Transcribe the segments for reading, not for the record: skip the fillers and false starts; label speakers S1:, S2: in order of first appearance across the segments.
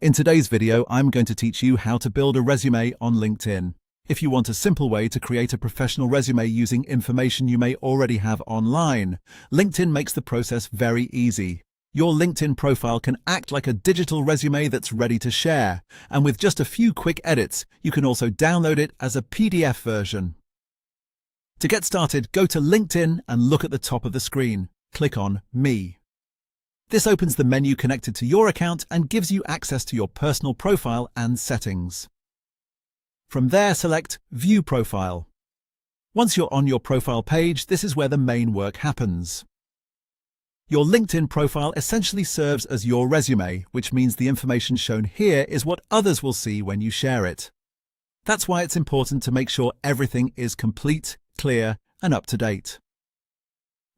S1: In today's video, I'm going to teach you how to build a resume on LinkedIn. If you want a simple way to create a professional resume using information you may already have online, LinkedIn makes the process very easy. Your LinkedIn profile can act like a digital resume that's ready to share, and with just a few quick edits, you can also download it as a PDF version. To get started, go to LinkedIn and look at the top of the screen. Click on Me. This opens the menu connected to your account and gives you access to your personal profile and settings. From there, select View Profile. Once you're on your profile page, this is where the main work happens. Your LinkedIn profile essentially serves as your resume, which means the information shown here is what others will see when you share it. That's why it's important to make sure everything is complete, clear, and up to date.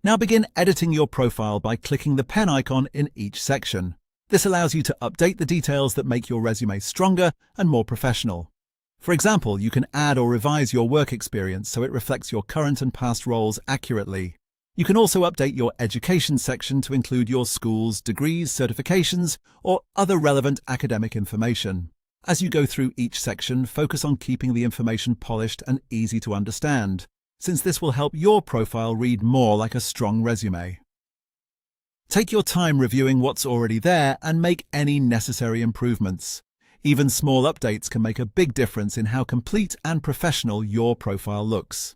S1: Now begin editing your profile by clicking the pen icon in each section. This allows you to update the details that make your resume stronger and more professional. For example, you can add or revise your work experience so it reflects your current and past roles accurately. You can also update your education section to include your school's degrees, certifications, or other relevant academic information. As you go through each section, focus on keeping the information polished and easy to understand, since this will help your profile read more like a strong resume. Take your time reviewing what's already there and make any necessary improvements. Even small updates can make a big difference in how complete and professional your profile looks.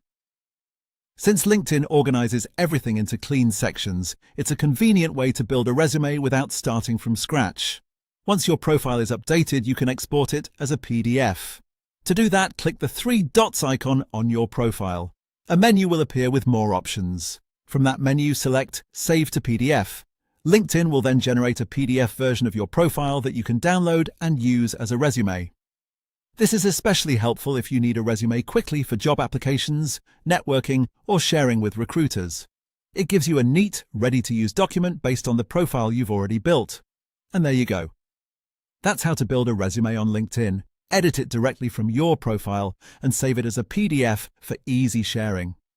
S1: Since LinkedIn organizes everything into clean sections, it's a convenient way to build a resume without starting from scratch. Once your profile is updated, you can export it as a PDF. To do that, click the three dots icon on your profile. A menu will appear with more options. From that menu, select Save to PDF. LinkedIn will then generate a PDF version of your profile that you can download and use as a resume. This is especially helpful if you need a resume quickly for job applications, networking, or sharing with recruiters. It gives you a neat, ready-to-use document based on the profile you've already built. And there you go. That's how to build a resume on LinkedIn. Edit it directly from your profile and save it as a PDF for easy sharing.